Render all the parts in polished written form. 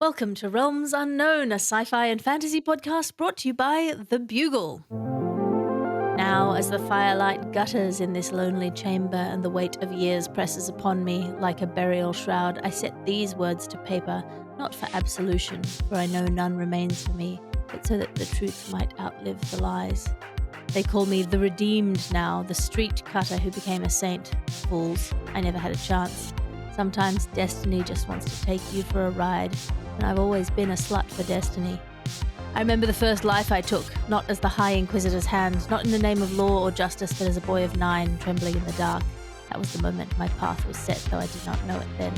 Welcome to Realms Unknown, a sci-fi and fantasy podcast brought to you by The Bugle. Now, as the firelight gutters in this lonely chamber and the weight of years presses upon me like a burial shroud, I set these words to paper, not for absolution, for I know none remains for me, but so that the truth might outlive the lies. They call me the Redeemed now, the street cutter who became a saint. Fools, I never had a chance. Sometimes destiny just wants to take you for a ride, and I've always been a slut for destiny. I remember the first life I took, not as the High Inquisitor's hand, not in the name of law or justice, but as a boy of 9, trembling in the dark. That was the moment my path was set, though I did not know it then.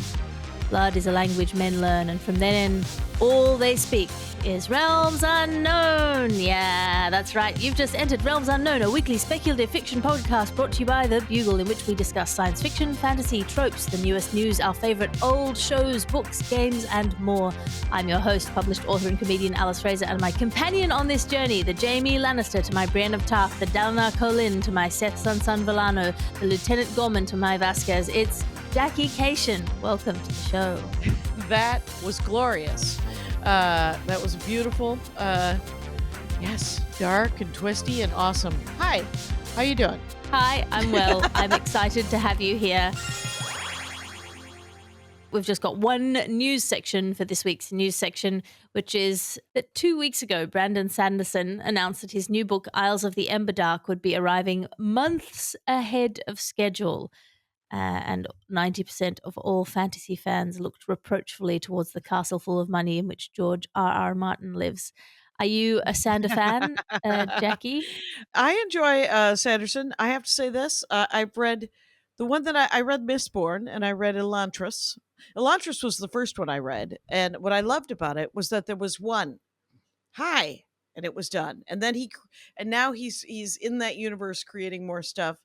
Blood is a language men learn, and from then in, all they speak is Realms Unknown. Yeah, that's right. You've just entered Realms Unknown, a weekly speculative fiction podcast brought to you by The Bugle, in which we discuss science fiction, fantasy, tropes, the newest news, our favourite old shows, books, games, and more. I'm your host, published author and comedian Alice Fraser, and my companion on this journey, the Jaime Lannister to my Brienne of Tarth, the Dalinar Kholin to my Seth Sansan Villano, the Lieutenant Gorman to my Vasquez. It's Jackie Kashian. Welcome to the show. That was glorious. That was beautiful. Yes, dark and twisty and awesome. Hi, how you doing? Hi, I'm well. I'm excited to have you here. We've just got one news section for this week's news section, which is that 2 weeks ago, Brandon Sanderson announced that his new book, Isles of the Emberdark, would be arriving months ahead of schedule. And 90% of all fantasy fans looked reproachfully towards the castle full of money in which George R.R. Martin lives. Are you a Sander fan, Jackie? I enjoy Sanderson. I have to say this. I've read the one that I read Mistborn, and I read Elantris. Elantris was the first one I read. And what I loved about it was that there was one. Hi. And it was done. And then now he's in that universe creating more stuff.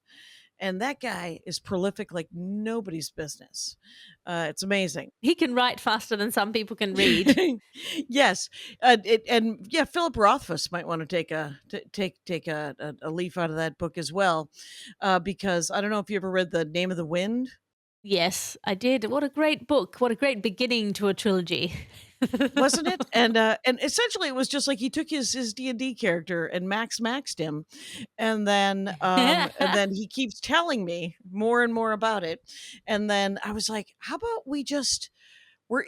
And that guy is prolific like nobody's business. It's amazing. He can write faster than some people can read. Yes, Philip Rothfuss might want to take a leaf out of that book as well, because I don't know if you ever read The Name of the Wind. Yes, I did. What a great book! What a great beginning to a trilogy. Wasn't it? And essentially it was just like he took his D&D character and maxed him, and then he keeps telling me more and more about it, and then I was like, how about we just we're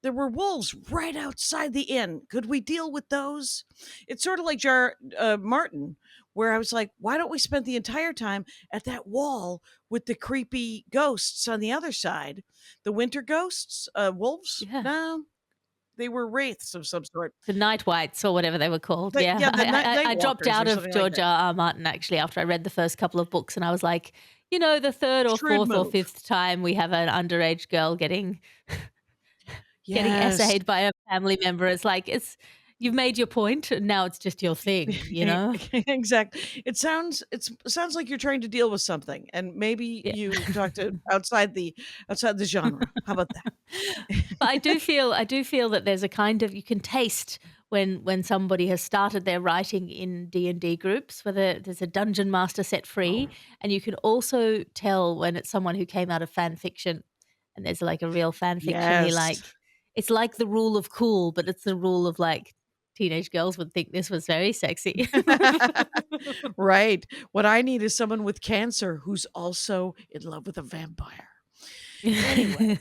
there were wolves right outside the inn. Could we deal with those? It's sort of like Martin, where I was like, why don't we spend the entire time at that wall with the creepy ghosts on the other side? The winter ghosts, wolves? Yeah. No, they were wraiths of some sort. The Night Whites or whatever they were called. The I dropped out of George like R.R. Martin actually after I read the first couple of books, and I was like, the third or fourth or fifth time we have an underage girl getting essayed by a family member. It's like, you've made your point, and now it's just your thing, Exactly. It sounds like you're trying to deal with something, and maybe you talked outside the genre. How about that? But I do feel that there's a kind of, you can taste when somebody has started their writing in D&D groups, whether there's a dungeon master set free, and you can also tell when it's someone who came out of fan fiction, and there's like a real fan fiction. Yes. It's like the rule of cool, but it's the rule of like teenage girls would think this was very sexy. Right. What I need is someone with cancer who's also in love with a vampire. Anyway,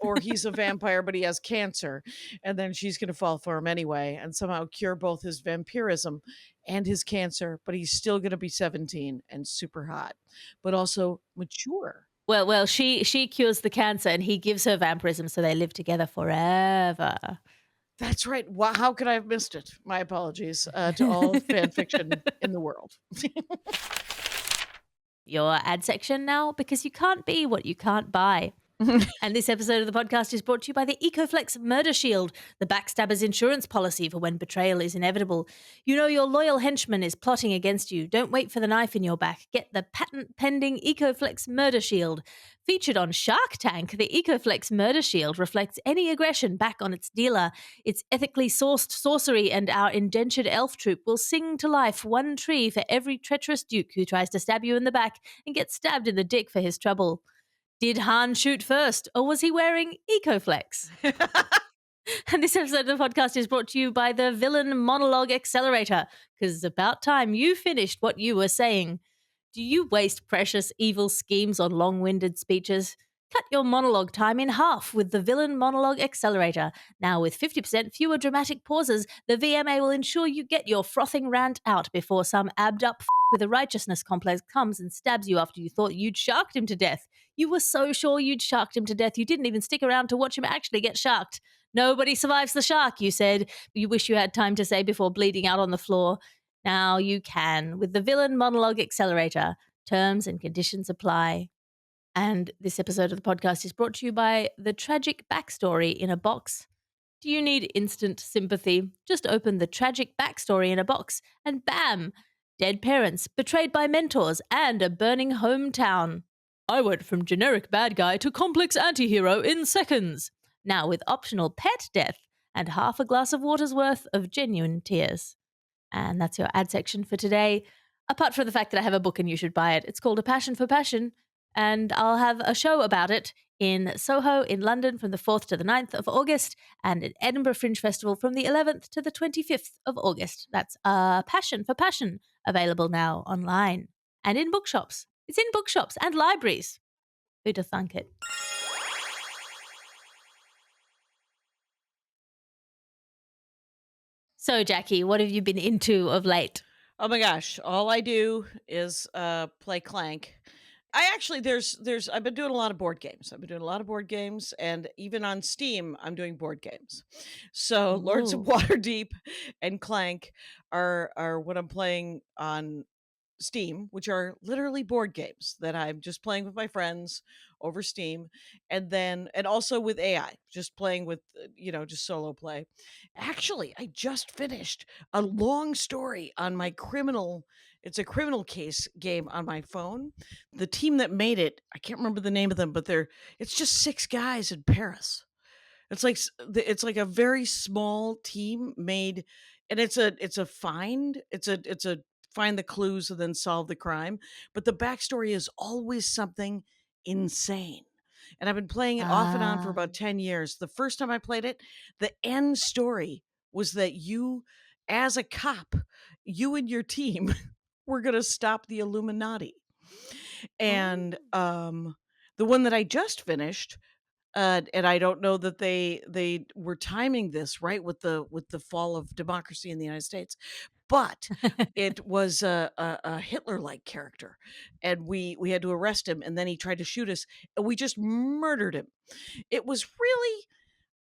or he's a vampire, but he has cancer, and then she's going to fall for him anyway and somehow cure both his vampirism and his cancer, but he's still going to be 17 and super hot, but also mature. Well, she cures the cancer and he gives her vampirism, so they live together forever. That's right. Wow, how could I have missed it? My apologies to all fan fiction in the world. Your ad section now, because you can't be what you can't buy. And this episode of the podcast is brought to you by the EcoFlex Murder Shield, the backstabber's insurance policy for when betrayal is inevitable. You know your loyal henchman is plotting against you. Don't wait for the knife in your back. Get the patent-pending EcoFlex Murder Shield. Featured on Shark Tank, the EcoFlex Murder Shield reflects any aggression back on its dealer. Its ethically sourced sorcery and our indentured elf troop will sing to life one tree for every treacherous duke who tries to stab you in the back and gets stabbed in the dick for his trouble. Did Han shoot first, or was he wearing Ecoflex? And this episode of the podcast is brought to you by the Villain Monologue Accelerator, because it's about time you finished what you were saying. Do you waste precious evil schemes on long-winded speeches? Cut your monologue time in half with the Villain Monologue Accelerator. Now, with 50% fewer dramatic pauses, the VMA will ensure you get your frothing rant out before some abbed-up with a righteousness complex comes and stabs you after you thought you'd sharked him to death. You were so sure you'd sharked him to death, you didn't even stick around to watch him actually get sharked. Nobody survives the shark, you said. You wish you had time to say before bleeding out on the floor. Now you can with the Villain Monologue Accelerator. Terms and conditions apply. And this episode of the podcast is brought to you by the tragic backstory in a box. Do you need instant sympathy? Just open the tragic backstory in a box and bam! Dead parents, betrayed by mentors, and a burning hometown. I went from generic bad guy to complex anti-hero in seconds. Now with optional pet death and half a glass of water's worth of genuine tears. And that's your ad section for today. Apart from the fact that I have a book and you should buy it. It's called A Passion for Passion. And I'll have a show about it in Soho in London from the 4th to the 9th of August and at Edinburgh Fringe Festival from the 11th to the 25th of August. That's A Passion for Passion, available now online and in bookshops. It's in bookshops and libraries. Who'd have thunk it? So, Jackie, what have you been into of late? Oh my gosh, all I do is play Clank. I've been doing a lot of board games. And even on Steam I'm doing board games. So Lords of Ooh. Waterdeep and Clank are what I'm playing on Steam, which are literally board games that I'm just playing with my friends over Steam, and also with AI, just playing with just solo play. Actually, I just finished a long story on my criminal. It's a criminal case game on my phone. The team that made it, I can't remember the name of them, but it's just 6 guys in Paris. It's like a very small team made, and it's a find the clues and then solve the crime. But the backstory is always something insane. And I've been playing it off and on for about 10 years. The first time I played it, the end story was that as a cop, you and your team were going to stop the Illuminati. And the one that I just finished, and I don't know that they were timing this right with the fall of democracy in the United States, but it was a Hitler-like character, and we had to arrest him, and then he tried to shoot us, and we just murdered him. It was really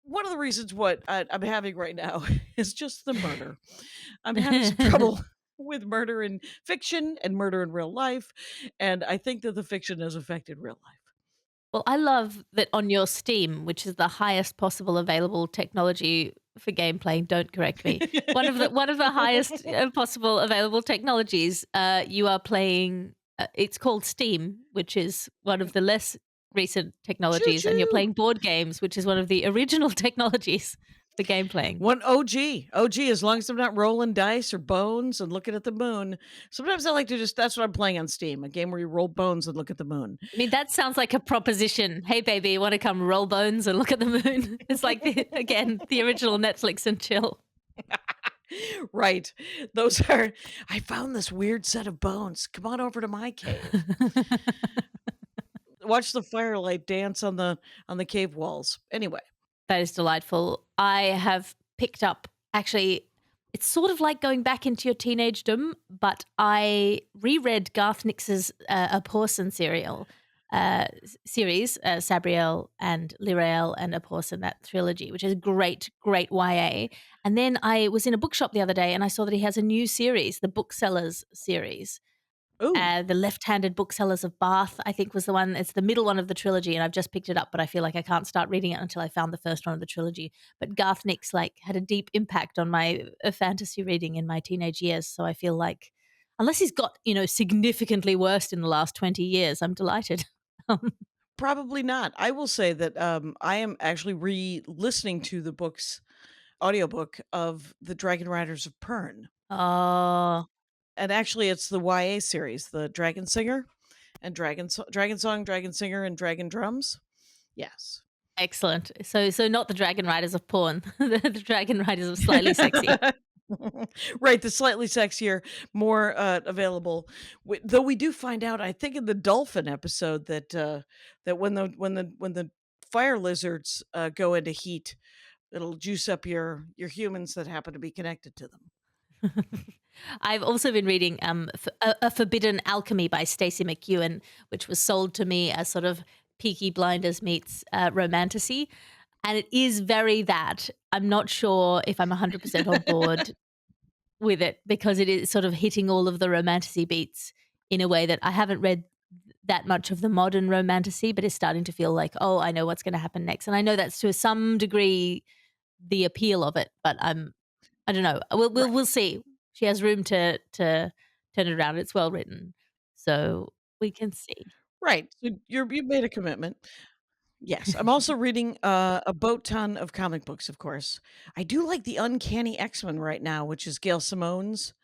one of the reasons what I'm having right now is just the murder. I'm having some trouble with murder in fiction and murder in real life, and I think that the fiction has affected real life. Well, I love that on your Steam, which is the highest possible available technology for gameplay. Don't correct me. One of the highest possible available technologies. You are playing. It's called Steam, which is one of the less recent technologies, and you're Choo-choo. playing board games, which is one of the original technologies for game playing. One OG, as long as I'm not rolling dice or bones and looking at the moon. Sometimes I like to that's what I'm playing on Steam, a game where you roll bones and look at the moon. I mean, that sounds like a proposition. Hey, baby, you want to come roll bones and look at the moon? It's like, again, the original Netflix and chill. Right. I found this weird set of bones. Come on over to my cave. Watch the firelight dance on the cave walls. Anyway. That is delightful. I have picked up, actually, it's sort of like going back into your teenagedom, but I reread Garth Nix's Abhorsen series, Sabriel and Lirael and Abhorsen, that trilogy, which is great, great YA. And then I was in a bookshop the other day and I saw that he has a new series, the Booksellers series. The Left-Handed Booksellers of Bath, I think, was the one. It's the middle one of the trilogy, and I've just picked it up, but I feel like I can't start reading it until I found the first one of the trilogy. But Garth Nix had a deep impact on my fantasy reading in my teenage years, so I feel like, unless he's got significantly worse in the last 20 years, I'm delighted. Probably not. I will say that I am actually re-listening to the audiobook of the Dragon Riders of Pern. Oh. And actually, it's the YA series, the Dragonsinger. and Dragonsong, Dragonsinger, and Dragondrums. Yes. Excellent. So not the Dragon Riders of porn, the Dragon Riders of slightly sexy. Right, the slightly sexier, more available. Though we do find out, I think in the dolphin episode that when the fire lizards go into heat, it'll juice up your humans that happen to be connected to them. I've also been reading A Forbidden Alchemy by Stacey McEwan, which was sold to me as sort of Peaky Blinders meets romantasy. And it is very that. I'm not sure if I'm 100% on board with it because it is sort of hitting all of the romantasy beats in a way that I haven't read that much of the modern romantasy, but it's starting to feel like, oh, I know what's going to happen next. And I know that's to some degree the appeal of it, but I don't know. We'll see. She has room to turn it around. It's well written, so we can see. Right. So you've made a commitment. Yes. I'm also reading a boat ton of comic books, of course. I do like the Uncanny X-Men right now, which is Gail Simone's.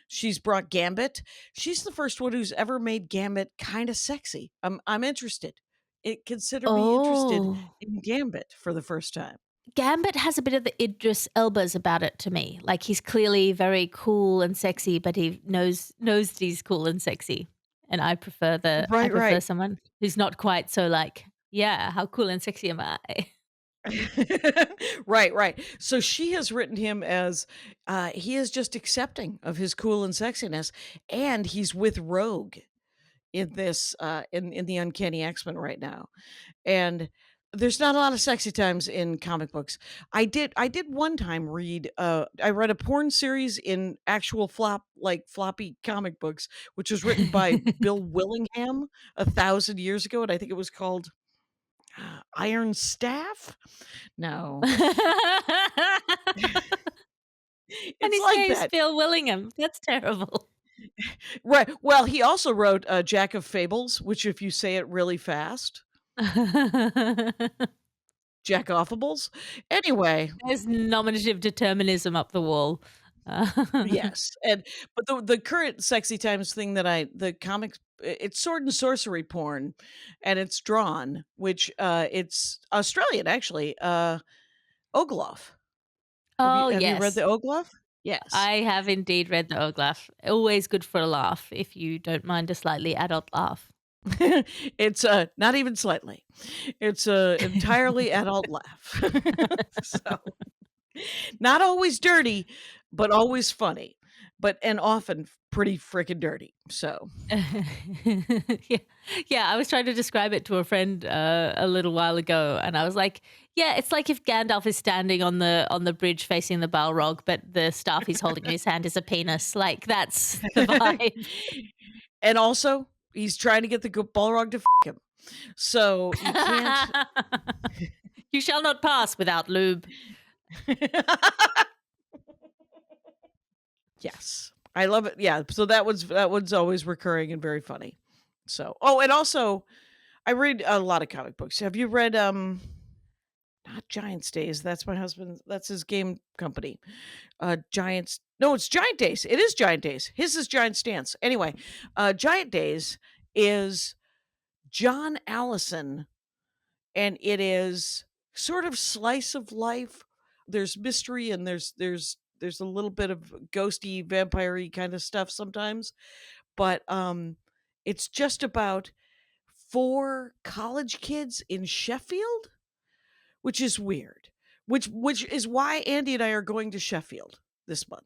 She's brought Gambit. She's the first one who's ever made Gambit kind of sexy. I'm interested. Consider me interested in Gambit for the first time. Gambit has a bit of the Idris Elba's about it to me. Like he's clearly very cool and sexy, but he knows that he's cool and sexy. And I prefer someone who's not quite so like, yeah, how cool and sexy am I? Right. So she has written him as he is just accepting of his cool and sexiness, and he's with Rogue in this in the Uncanny X-Men right now. And there's not a lot of sexy times in comic books. I did one time read I read a porn series in actual floppy comic books, which was written by Bill Willingham 1,000 years ago, and I think it was called Iron Staff? No. And his It's like name's that. Bill Willingham. That's terrible. Right. Well, he also wrote Jack of Fables, which if you say it really fast, Jack Offables. Anyway, There's nominative determinism up the wall. yes. But the current sexy times thing that the comics it's sword and sorcery porn, and it's drawn, which it's Australian actually. Ogloff. Oh, Have you read yes. the Ogloff? Yes. I have indeed read the Oglaf. Always good for a laugh if you don't mind a slightly adult laugh. It's not even slightly. It's a entirely adult laugh. So not always dirty, but always funny. And often pretty freaking dirty. So yeah, I was trying to describe it to a friend a little while ago, and I was like, yeah, it's like if Gandalf is standing on the bridge facing the Balrog, but the staff he's holding in his hand is a penis. Like that's the vibe. And also, he's trying to get the Balrog to f him. So you can't. You shall not pass without lube. Yes, I love it. Yeah, so that one's always recurring and very funny. So, and also, I read a lot of comic books. Have you read not Giants Days? That's my husband. That's his game company. Giants. No, it's Giant Days. It is Giant Days. His is Giant Stance. Anyway, Giant Days is John Allison, and it is sort of slice of life. There's mystery and there's a little bit of ghosty, vampire-y kind of stuff sometimes, but it's just about 4 college kids in Sheffield, which is weird. Which is why Andy and I are going to Sheffield this month.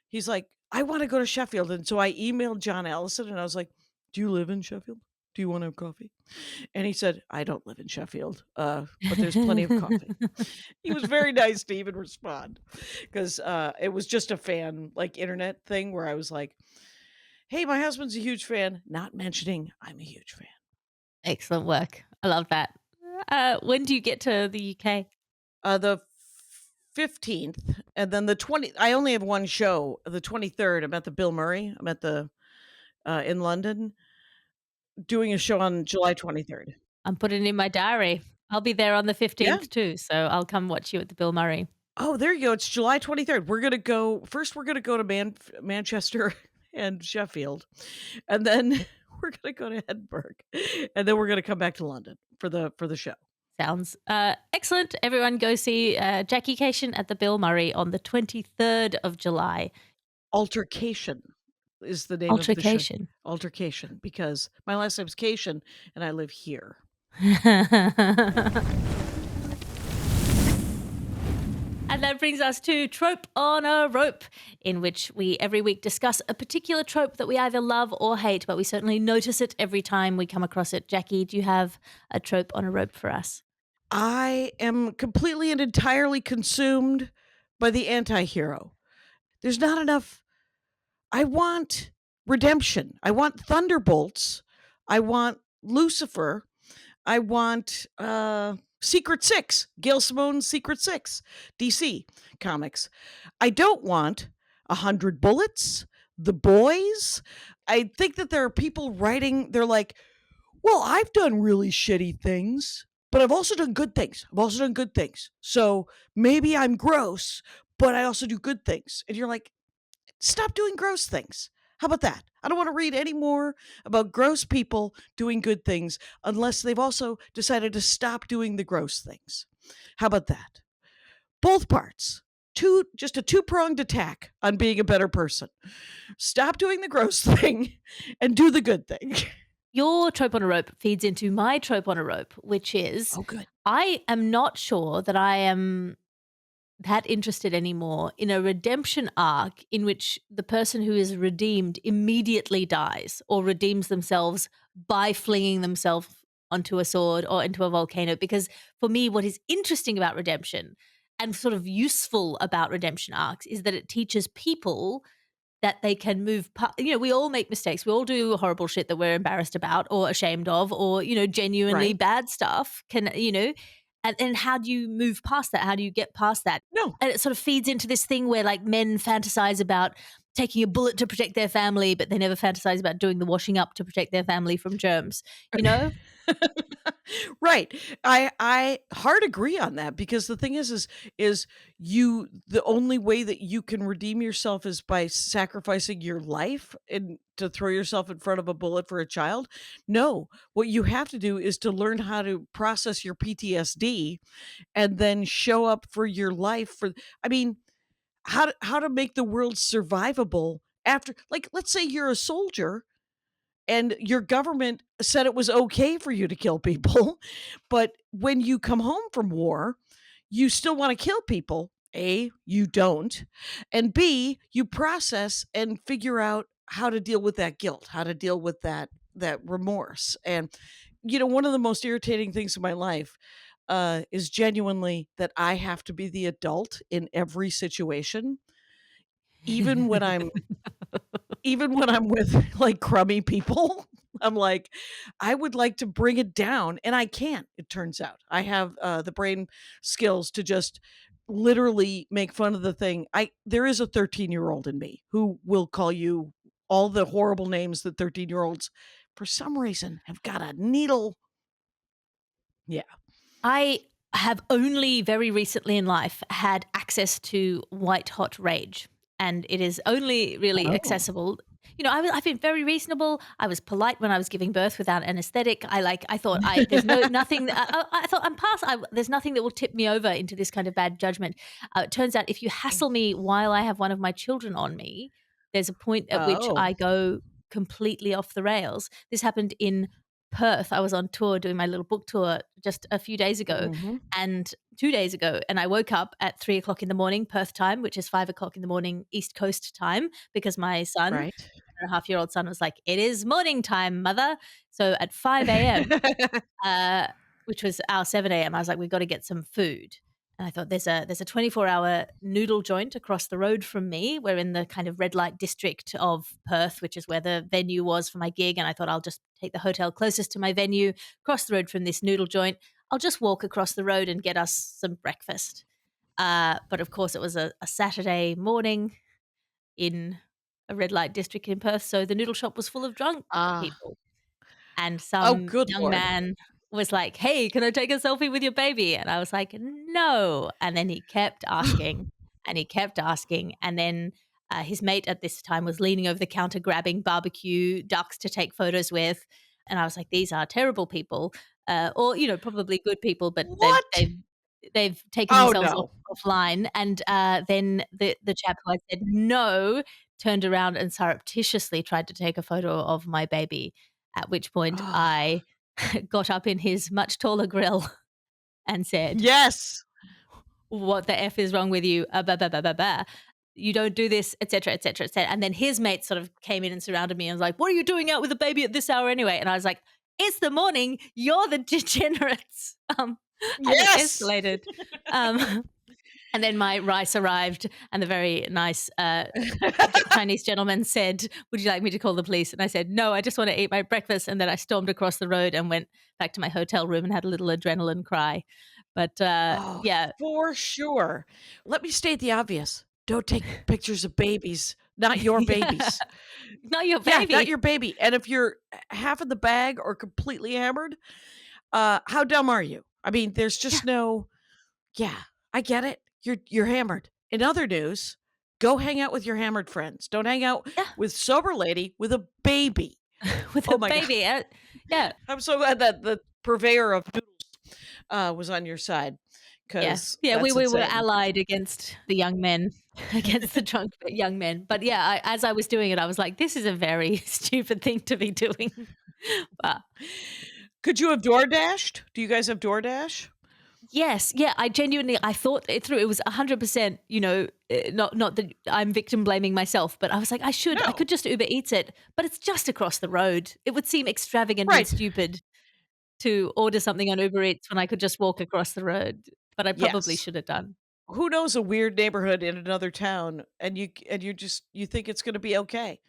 He's like, I want to go to Sheffield, and so I emailed John Allison, and I was like, do you live in Sheffield? Do you want to have coffee? And he said, I don't live in Sheffield, but there's plenty of coffee. He was very nice to even respond because it was just a fan, like internet thing where I was like, hey, my husband's a huge fan, not mentioning I'm a huge fan. Excellent work. I love that. When do you get to the UK? The 15th, and then the 20th. I only have one show. The 23rd, I'm at the Bill Murray. I'm at the in London, doing a show on July 23rd. I'm putting it in my diary. I'll be there on the 15th too, so I'll come watch you at the Bill Murray. Oh, there you go. It's July 23rd. We're gonna go to Manchester and Sheffield, and then we're gonna go to Edinburgh, and then we're gonna come back to London for the show. Sounds excellent. Everyone go see Jackie Kashian at the Bill Murray on the 23rd of July. Altercation is the name of the show. Altercation. Altercation, because my last name's Kashian, and I live here. And that brings us to Trope on a Rope, in which we every week discuss a particular trope that we either love or hate, but we certainly notice it every time we come across it. Jackie, do you have a trope on a rope for us? I am completely and entirely consumed by the anti-hero. There's not enough. I want redemption. I want thunderbolts. I want Lucifer. I want Secret Six, Gail Simone's Secret Six, DC Comics. I don't want 100 Bullets, The Boys. I think that there are people writing, they're like, well, I've done really shitty things, but I've also done good things. I've also done good things. So maybe I'm gross, but I also do good things. And you're like, stop doing gross things. How about that? I don't want to read any more about gross people doing good things unless they've also decided to stop doing the gross things. How about that? Both parts. Just a two-pronged attack on being a better person. Stop doing the gross thing and do the good thing. Your trope on a rope feeds into my trope on a rope, which is good. I am not sure that I am that interested anymore in a redemption arc in which the person who is redeemed immediately dies or redeems themselves by flinging themselves onto a sword or into a volcano. Because for me, what is interesting about redemption and sort of useful about redemption arcs is that it teaches people that they can move past. We all make mistakes. We all do horrible shit that we're embarrassed about or ashamed of or, genuinely Right. bad stuff and how do you move past that? How do you get past that? No. And it sort of feeds into this thing where like men fantasize about taking a bullet to protect their family, but they never fantasize about doing the washing up to protect their family from germs, Right. I hard agree on that, because the thing is you, the only way that you can redeem yourself is by sacrificing your life and to throw yourself in front of a bullet for a child. No, what you have to do is to learn how to process your PTSD and then show up for your life how to make the world survivable after, like, let's say you're a soldier and your government said it was okay for you to kill people, but when you come home from war, you still want to kill people. A, you don't. And B, you process and figure out how to deal with that guilt, how to deal with that remorse. And one of the most irritating things in my life is genuinely that I have to be the adult in every situation, even when I'm even when I'm with like crummy people. I'm like, I would like to bring it down, and I can't. It turns out I have the brain skills to just literally make fun of the thing. There is a 13-year-old in me who will call you all the horrible names that 13-year-olds for some reason have got a needle. Yeah. I have only very recently in life had access to white hot rage, and it is only really Oh. accessible. I've been very reasonable. I was polite when I was giving birth without anesthetic. I thought there's nothing. I thought I'm past. There's nothing that will tip me over into this kind of bad judgment. It turns out if you hassle me while I have one of my children on me, there's a point at which Oh. I go completely off the rails. This happened in Perth. I was on tour doing my little book tour just a few days ago Mhm. and 2 days ago. And I woke up at 3 o'clock in the morning, Perth time, which is 5 o'clock in the morning, East Coast time, because my son, Right. 1.5-year-old son, was like, "It is morning time, mother." So at 5 a.m., which was our 7 a.m., I was like, "We've got to get some food." And I thought there's a 24-hour noodle joint across the road from me. We're in the kind of red light district of Perth, which is where the venue was for my gig. And I thought I'll just take the hotel closest to my venue, cross the road from this noodle joint. I'll just walk across the road and get us some breakfast. But of course, it was a Saturday morning in a red light district in Perth. So the noodle shop was full of drunk Ah. people. And Oh, some good young Lord. man was like, "Hey, can I take a selfie with your baby?" And I was like, "No." And then he kept asking and he kept asking. And then His mate at this time was leaning over the counter grabbing barbecue ducks to take photos with. And I was like, these are terrible people, or probably good people, but What? they've taken Oh themselves no. offline. And then the chap who I said no turned around and surreptitiously tried to take a photo of my baby. At which point Oh, I got up in his much taller grill and said, yes. "What the f is wrong with you? Bah, bah, bah, bah, bah. You don't do this, etc., etc., etc." And then his mate sort of came in and surrounded me and was like, "What are you doing out with a baby at this hour anyway?" And I was like, "It's the morning. You're the degenerates." And it Yes. escalated. Um, and then my rice arrived, and the very nice Chinese gentleman said, "Would you like me to call the police?" And I said, "No, I just want to eat my breakfast." And then I stormed across the road and went back to my hotel room and had a little adrenaline cry. But Oh, yeah, for sure. Let me state the obvious. Don't take pictures of babies, not your yeah, babies. not your Yeah, not baby. your baby. And if you're half in the bag or completely hammered, how dumb are you? I mean, there's Yeah, just no. Yeah, I get it. You're hammered. In other news, go hang out with your hammered friends. Don't hang out yeah, with sober lady with a baby. with Oh a my god. baby. Yeah, I'm so glad that the purveyor of noodles was on your side, yeah, because yeah. We that's we were insane. allied against the young men, against the drunk young men. But yeah, as I was doing it, I was like, "This is a very stupid thing to be doing." But Could you have door dashed? Do you guys have DoorDash? yes, yeah, I thought it through. It was 100%, not that I'm victim blaming myself, but I was like, I No. could just Uber Eats it, but it's just across the road. It would seem extravagant and Right. stupid to order something on Uber Eats when I could just walk across the road, but I probably Yes. should have done. Who knows a weird neighborhood in another town, and you think it's gonna be okay.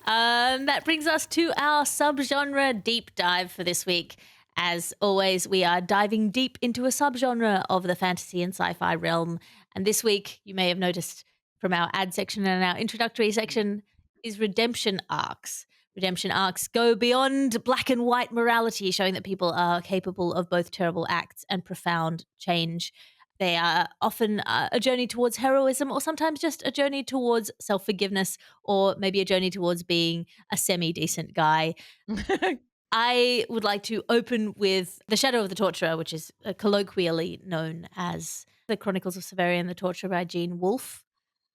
That brings us to our subgenre deep dive for this week. As always, we are diving deep into a subgenre of the fantasy and sci fi realm. And this week, you may have noticed from our ad section and our introductory section, is redemption arcs. Redemption arcs go beyond black and white morality, showing that people are capable of both terrible acts and profound change. They are often a journey towards heroism, or sometimes just a journey towards self forgiveness, or maybe a journey towards being a semi decent guy. I would like to open with The Shadow of the Torturer, which is colloquially known as The Chronicles of Severian the Torturer by Gene Wolfe,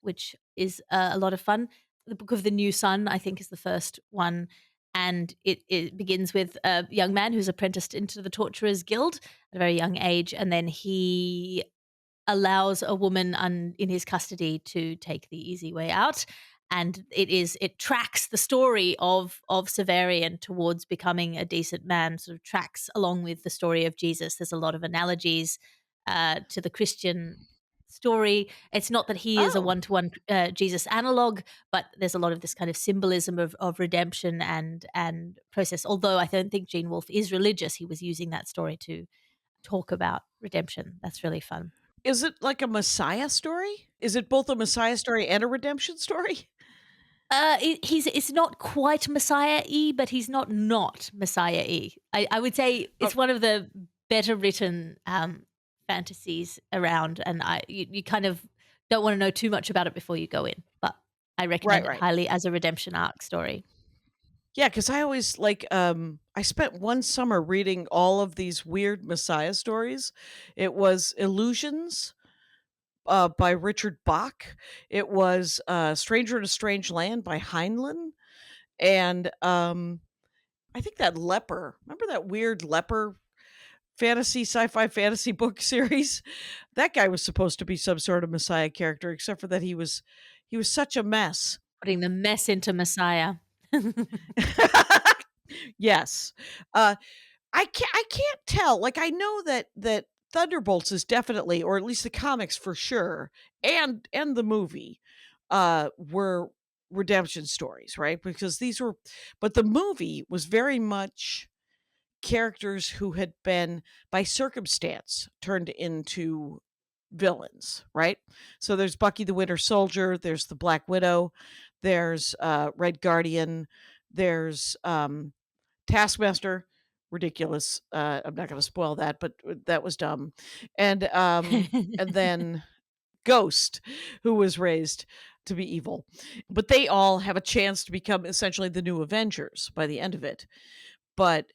which is a lot of fun. The Book of the New Sun, I think, is the first one. And it begins with a young man who's apprenticed into the Torturers Guild at a very young age. And then he allows a woman in his custody to take the easy way out. And it tracks the story of Severian towards becoming a decent man, sort of tracks along with the story of Jesus. There's a lot of analogies to the Christian story. It's not that he is a Oh, one-to-one Jesus analog, but there's a lot of this kind of symbolism of redemption and process. Although I don't think Gene Wolfe is religious, he was using that story to talk about redemption. That's really fun. is it like a Messiah story? Is it both a Messiah story and a redemption story? He's it's not quite Messiah-y, but he's not Messiah-y. I would say Oh, it's one of the better written fantasies around, and you kind of don't want to know too much about it before you go in. But I right, recommend it right. highly as a redemption arc story. Yeah, because I always I spent one summer reading all of these weird Messiah stories. It was Illusions, by Richard Bach. It was, Stranger in a Strange Land by Heinlein, and, I think that leper, remember that weird leper sci-fi fantasy book series? That guy was supposed to be some sort of messiah character, except for that he was such a mess. Putting the mess into Messiah. Yes. I can't tell. Like, I know that Thunderbolts is definitely, or at least the comics for sure, and the movie, were redemption stories, right? Because these were, but the movie was very much characters who had been, by circumstance, turned into villains, right? So there's Bucky the Winter Soldier, there's the Black Widow, there's Red Guardian, there's Taskmaster, ridiculous. I'm not going to spoil that, but that was dumb. And then Ghost, who was raised to be evil. But they all have a chance to become essentially the new Avengers by the end of it. But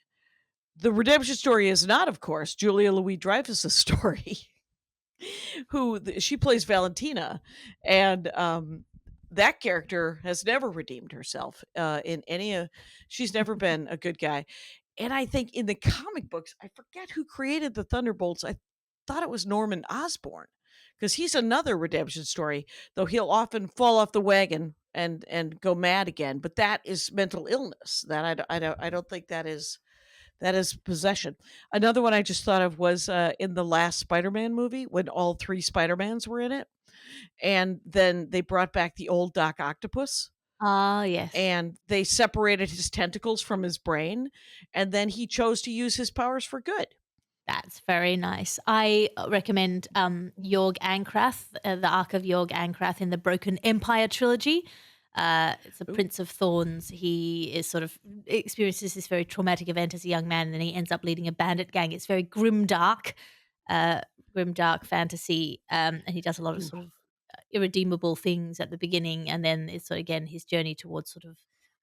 the redemption story is not, of course, Julia Louis-Dreyfus's story, she plays Valentina, and that character has never redeemed herself in any. She's never been a good guy, and I think in the comic books, I forget who created the Thunderbolts. I thought it was Norman Osborn, because he's another redemption story, though he'll often fall off the wagon and go mad again. But that is mental illness. That I don't think that is possession. Another one I just thought of was in the last Spider-Man movie when all three Spider-Mans were in it. And then they brought back the old Doc Octopus. Ah, yes. And they separated his tentacles from his brain. And then he chose to use his powers for good. That's very nice. I recommend Jorg Ankrath, the Arc of Jorg Ankrath in the Broken Empire trilogy. It's a Prince of Thorns. He is sort of experiences this very traumatic event as a young man, and then he ends up leading a bandit gang. It's very grim dark fantasy, and he does a lot of sort of irredeemable things at the beginning, and then it's sort of, again, his journey towards sort of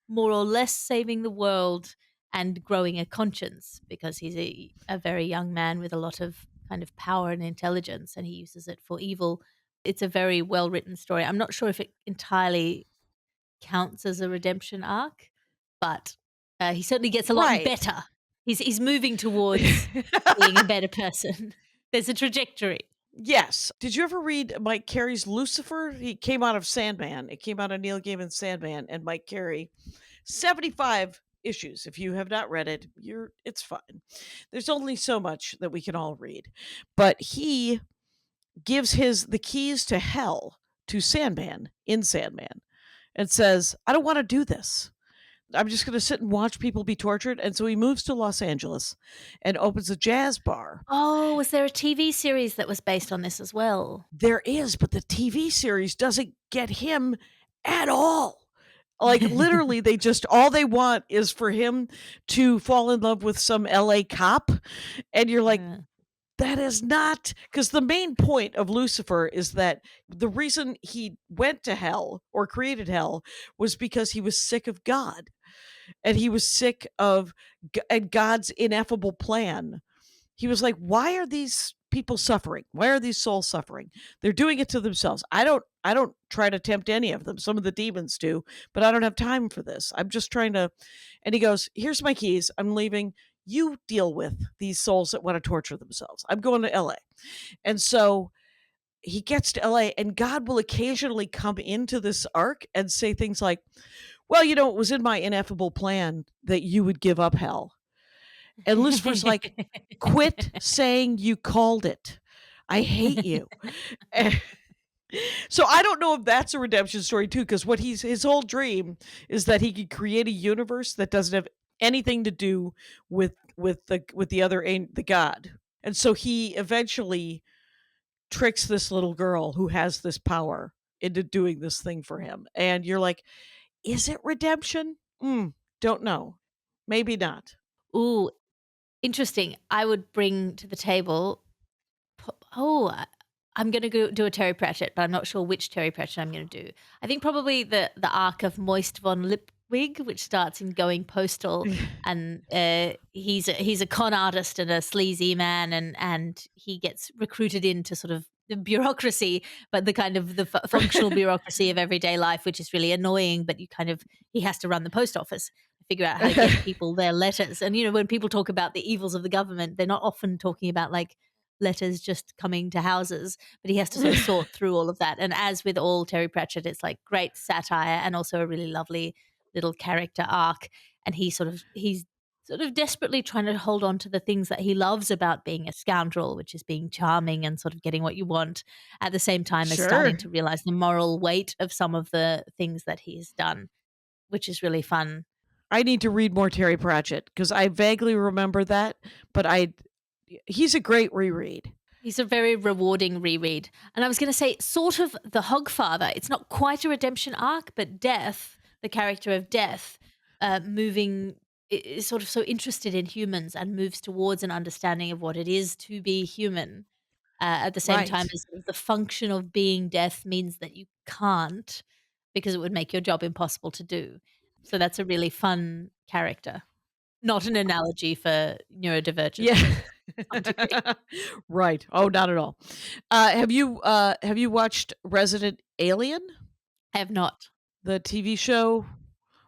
more or less saving the world and growing a conscience, because he's a very young man with a lot of kind of power and intelligence, and he uses it for evil. It's a very well written story. I'm not sure if it entirely counts as a redemption arc, but he certainly gets a lot Right. better. He's moving towards being a better person. There's a trajectory. Yes. Did you ever read Mike Carey's Lucifer? He came out of Sandman. It came out of Neil Gaiman's Sandman and Mike Carey. 75 issues. If you have not read it, it's fine. There's only so much that we can all read. But he gives the keys to hell to Sandman in Sandman and says, I don't want to do this. I'm just going to sit and watch people be tortured. And so he moves to Los Angeles and opens a jazz bar. Oh, was there a TV series that was based on this as well? There is, but the TV series doesn't get him at all. Like literally, all they want is for him to fall in love with some LA cop. And you're like, that is not, because the main point of Lucifer is that the reason he went to hell or created hell was because he was sick of God. And he was sick of God's ineffable plan. He was like, why are these people suffering? Why are these souls suffering? They're doing it to themselves. I don't try to tempt any of them. Some of the demons do, but I don't have time for this. I'm just trying to. And he goes, here's my keys. I'm leaving. You deal with these souls that want to torture themselves. I'm going to LA. And so he gets to LA, and God will occasionally come into this arc and say things like, well, it was in my ineffable plan that you would give up hell. And Lucifer's like, quit saying you called it. I hate you. So I don't know if that's a redemption story too, because his whole dream is that he could create a universe that doesn't have anything to do with the god. And so he eventually tricks this little girl who has this power into doing this thing for him. And you're like, is it redemption? Don't know. Maybe not. Ooh, interesting. I would bring to the table. I'm going to go do a Terry Pratchett, but I'm not sure which Terry Pratchett I'm going to do. I think probably the arc of Moist von Lipwig, which starts in Going Postal, and he's a con artist and a sleazy man, and he gets recruited into sort of the bureaucracy, but the kind of the functional bureaucracy of everyday life, which is really annoying. But he has to run the post office, figure out how to get people their letters. And when people talk about the evils of the government, they're not often talking about like letters just coming to houses, but he has to sort of sort through all of that. And as with all Terry Pratchett, it's like great satire and also a really lovely little character arc. And he's sort of desperately trying to hold on to the things that he loves about being a scoundrel, which is being charming and sort of getting what you want, at the same time as starting to realize the moral weight of some of the things that he's done, which is really fun. I need to read more Terry Pratchett because I vaguely remember that, but he's a great reread. He's a very rewarding reread. And I was going to say, sort of the Hogfather, it's not quite a redemption arc, but Death, the character of Death, moving is sort of so interested in humans and moves towards an understanding of what it is to be human. At the same time Right. as sort of the function of being death means that you can't because it would make your job impossible to do. So that's a really fun character. Not an analogy for neurodivergence, Yeah. but to some degree. Right. Oh, not at all. Have you watched Resident Alien, I have not. the TV show?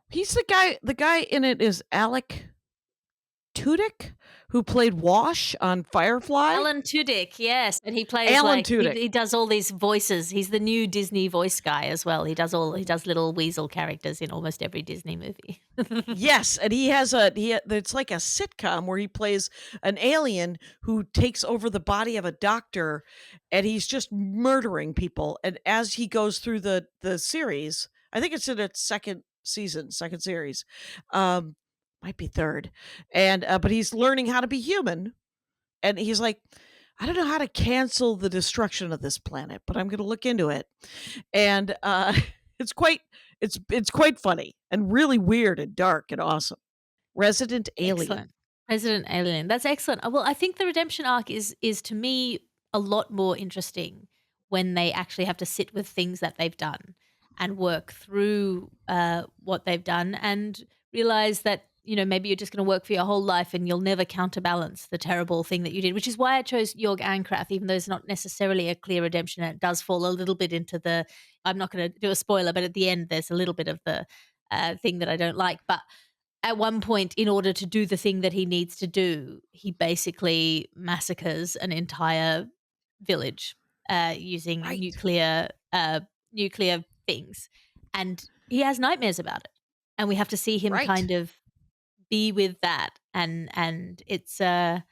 He's the guy in it is Alec Tudyk, who played Wash on Firefly. Alan Tudyk, yes, and he plays Alan like Tudyk. he does all these voices. He's the new Disney voice guy as well. He does little weasel characters in almost every Disney movie. Yes, and it's like a sitcom where he plays an alien who takes over the body of a doctor, and he's just murdering people. And as he goes through the series, I think it's in its second season, second series, um, might be third, and but he's learning how to be human, and he's like, I don't know how to cancel the destruction of this planet, but I'm going to look into it, and it's quite it's quite funny and really weird and dark and awesome. Resident Alien. Excellent. Resident Alien. That's excellent. Well, I think the redemption arc is to me a lot more interesting when they actually have to sit with things that they've done and work through what they've done and realize that maybe you're just going to work for your whole life and you'll never counterbalance the terrible thing that you did. Which is why I chose Jorg Ankrath, even though it's not necessarily a clear redemption. And it does fall a little bit into the. I'm not going to do a spoiler, but at the end there's a little bit of the thing that I don't like, but at one point, in order to do the thing that he needs to do, he basically massacres an entire village using Right. nuclear things, and he has nightmares about it. And we have to see him Right. kind of be with that, and it's that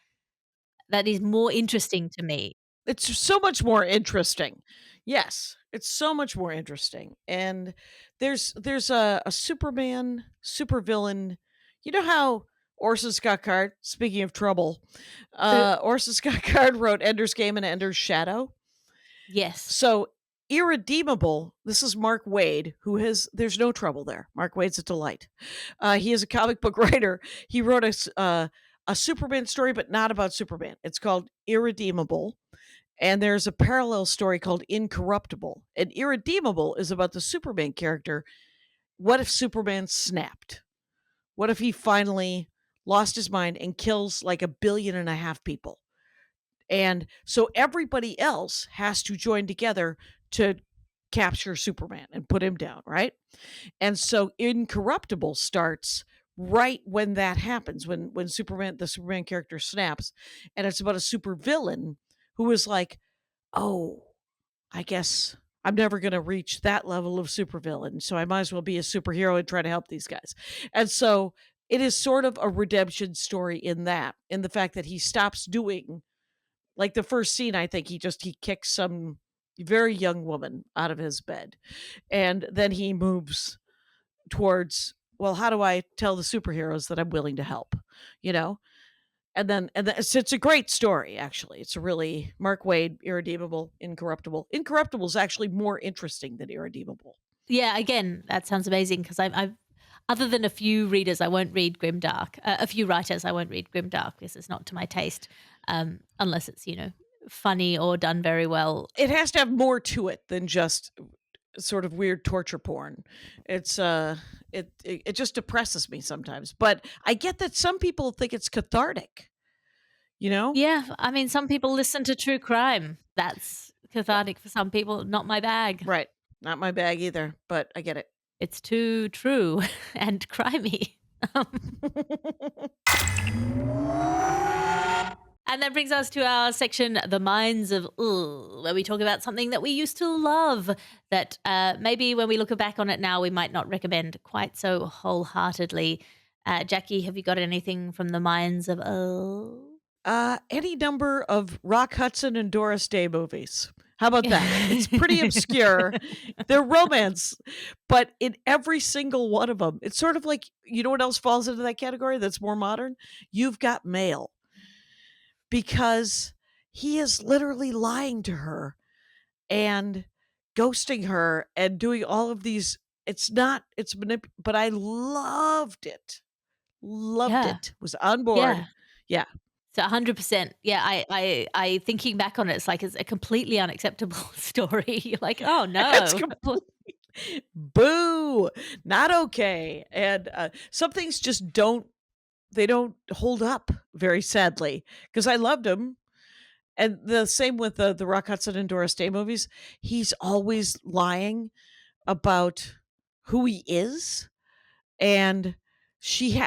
is more interesting to me. It's so much more interesting. Yes, it's so much more interesting. And there's a Superman supervillain. You know how Orson Scott Card, speaking of trouble, Uh, Orson Scott Card wrote Ender's Game and Ender's Shadow. yes, So Irredeemable, this is Mark Waid, who has there's no trouble there. Mark Waid's a delight. He is a comic book writer. He wrote a Superman story, but not about Superman. It's called Irredeemable. And there's a parallel story called Incorruptible. And Irredeemable is about the Superman character. What if Superman snapped? What if he finally lost his mind and kills like 1.5 billion people? And so everybody else has to join together to capture Superman and put him down, right? And so Incorruptible starts right when that happens, when Superman, the Superman character snaps, and it's about a supervillain who is like, oh, I guess I'm never going to reach that level of supervillain, so I might as well be a superhero and try to help these guys. And so it is sort of a redemption story in the fact that he stops doing like the first scene. I think he kicks some very young woman out of his bed, and then he moves towards, well, how do I tell the superheroes that I'm willing to help, you know? And then it's a great story, actually. It's a really Mark Waid, Irredeemable, Incorruptible. Incorruptible is actually more interesting than Irredeemable. yeah. Again, that sounds amazing because I've other than a few readers, I won't read Grimdark. A few writers, I won't read Grimdark because it's not to my taste, unless it's funny or done very well. It has to have more to it than just sort of weird torture porn. It's it just depresses me sometimes. But I get that some people think it's cathartic, you know? Yeah, I mean, some people listen to true crime. That's cathartic for some people. Not my bag. Right. Not my bag either, but I get it. It's too true and crimey. And that brings us to our section, The Minds of Ugh, where we talk about something that we used to love that maybe when we look back on it now, we might not recommend quite so wholeheartedly. Jackie, have you got anything from The Minds of Ugh? Any number of Rock Hudson and Doris Day movies. How about that? It's pretty obscure. They're romance, but in every single one of them, it's sort of like, you know what else falls into that category that's more modern? You've Got Mail. Because he is literally lying to her and ghosting her and doing all of these. It's not, it's but I loved it. Loved Yeah. it. Was on board. Yeah. Yeah. So 100%. Yeah, I thinking back on it, it's like it's a completely unacceptable story. You're like, "Oh, It's no." complete boo. Not okay. And some things just don't hold up, very sadly, because I loved him. And the same with the Rock Hudson and Doris Day movies. He's always lying about who he is. And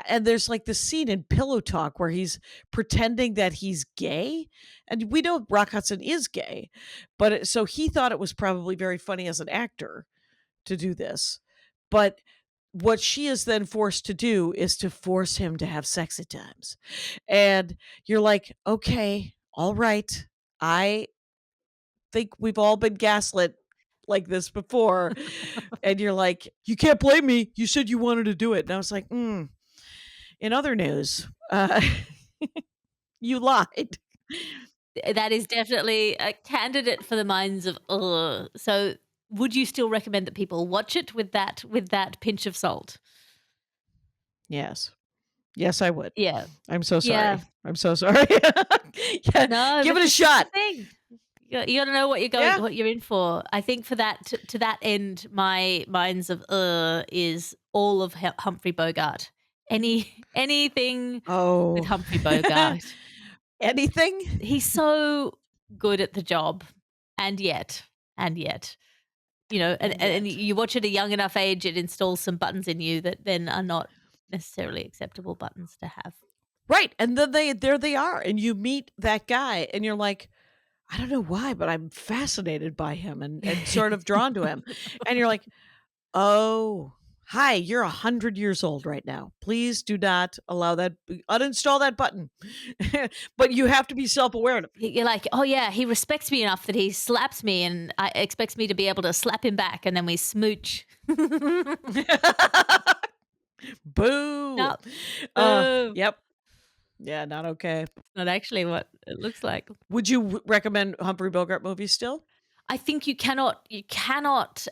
and there's like this scene in Pillow Talk where he's pretending that he's gay. And we know Rock Hudson is gay. But so he thought it was probably very funny as an actor to do this. But what she is then forced to do is to force him to have sex at times. And you're like, okay, all right. I think we've all been gaslit like this before. And you're like, you can't blame me. You said you wanted to do it. And I was like, in other news, you lied. That is definitely a candidate for the minds of, ugh. So would you still recommend that people watch it with that pinch of salt? Yes. Yes, I would. Yeah. I'm so sorry. Yeah. I'm so sorry. Yeah, No, give but it a this is the shot. thing. You gotta know what what you're in for. I think for that to that end, my minds of is all of Humphrey Bogart. Anything Oh. with Humphrey Bogart. Anything? He's so good at the job, and yet, you know, and you watch at a young enough age, it installs some buttons in you that then are not necessarily acceptable buttons to have. Right. And then there they are. And you meet that guy and you're like, I don't know why, but I'm fascinated by him and sort of drawn to him. And you're like, oh, hi, you're 100 years old right now. Please do not uninstall that button. But you have to be self-aware. You're like, oh yeah, he respects me enough that he slaps me and expects me to be able to slap him back, and then we smooch. Boo. No. Yep. Yeah, not okay. Not actually what it looks like. Would you recommend Humphrey Bogart movies still? I think you cannot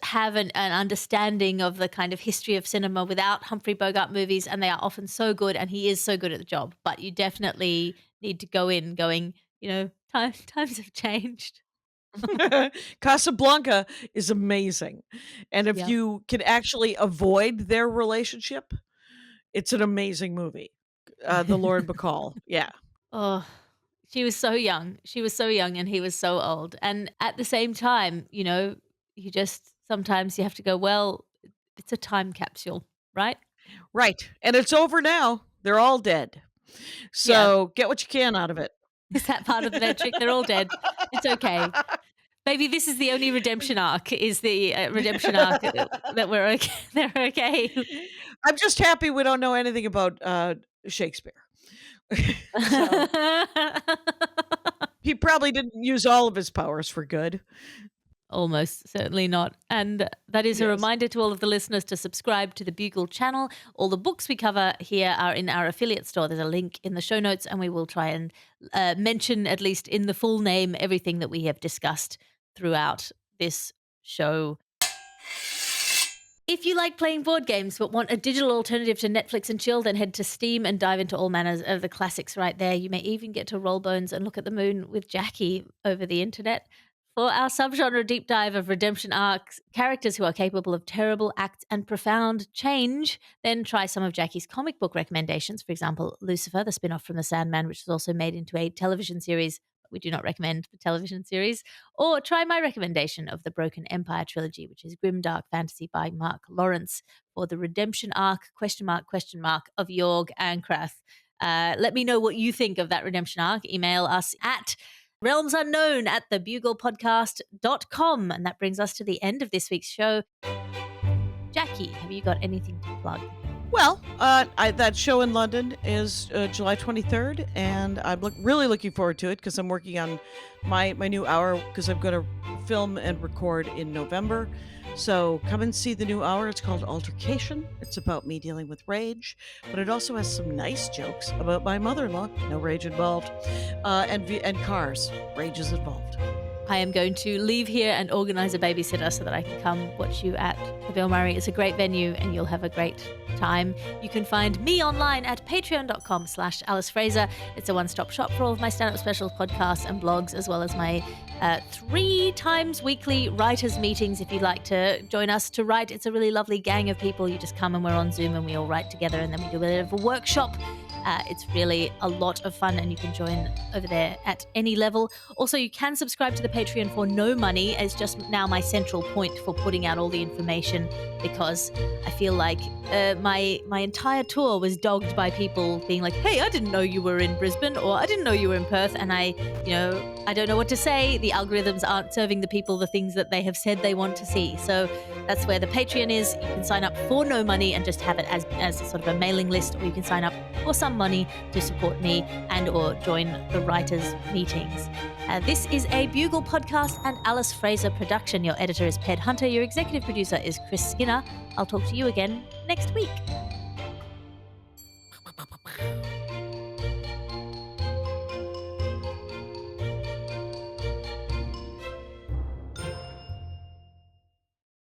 have an understanding of the kind of history of cinema without Humphrey Bogart movies, and they are often so good, and he is so good at the job. But you definitely need to go in going, you know, times have changed. Casablanca is amazing. And if Yep. you can actually avoid their relationship, it's an amazing movie. The Lauren Bacall. Yeah. Oh, she was so young. She was so young and he was so old. And at the same time, you know, sometimes you have to go, well, it's a time capsule, right? Right. And it's over now. They're all dead. So get what you can out of it. Is that part of the metric? They're all dead. It's okay. Maybe this is the only redemption arc, is the redemption arc that we're okay. They're okay. I'm just happy we don't know anything about Shakespeare. So, he probably didn't use all of his powers for good. Almost certainly not. And that is a reminder to all of the listeners to subscribe to the Bugle channel. All the books we cover here are in our affiliate store. There's a link in the show notes, and we will try and mention, at least in the full name, everything that we have discussed throughout this show. If you like playing board games but want a digital alternative to Netflix and chill, then head to Steam and dive into all manners of the classics right there. You may even get to roll bones and look at the moon with Jackie over the internet. For our subgenre deep dive of redemption arcs, characters who are capable of terrible acts and profound change, then try some of Jackie's comic book recommendations. For example, Lucifer, the spin-off from The Sandman, which was also made into a television series. We do not recommend the television series. Or try my recommendation of the Broken Empire trilogy, which is grimdark fantasy by Mark Lawrence, for the redemption arc, *, of Jorg Ankrath. Let me know what you think of that redemption arc. Email us at realmsunknown@thebuglepodcast.com. And that brings us to the end of this week's show. Jackie, have you got anything to plug? Well, that show in London is July 23rd, and I'm really looking forward to it because I'm working on my new hour, because I'm going to film and record in November. So come and see the new hour. It's called Altercation. It's about me dealing with rage, but it also has some nice jokes about my mother-in-law. No rage involved. And cars. Rage is involved. I am going to leave here and organize a babysitter so that I can come watch you at the Bill Murray. It's a great venue and you'll have a great time. You can find me online at patreon.com/Alice Fraser. It's a one-stop shop for all of my stand-up specials, podcasts and blogs, as well as my 3 times weekly writers meetings. If you'd like to join us to write, it's a really lovely gang of people. You just come and we're on Zoom and we all write together, and then we do a bit of a workshop. It's really a lot of fun, and you can join over there at any level. Also, you can subscribe to the Patreon for no money. It's just now my central point for putting out all the information, because I feel like my entire tour was dogged by people being like, hey, I didn't know you were in Brisbane, or I didn't know you were in Perth, and I don't know what to say. The algorithms aren't serving the people the things that they have said they want to see. So that's where the Patreon is. You can sign up for no money and just have it as sort of a mailing list, or you can sign up for some money to support me and or join the writers' meetings. This is a Bugle podcast and Alice Fraser production. Your editor is Ped Hunter. Your executive producer is Chris Skinner. I'll talk to you again next week.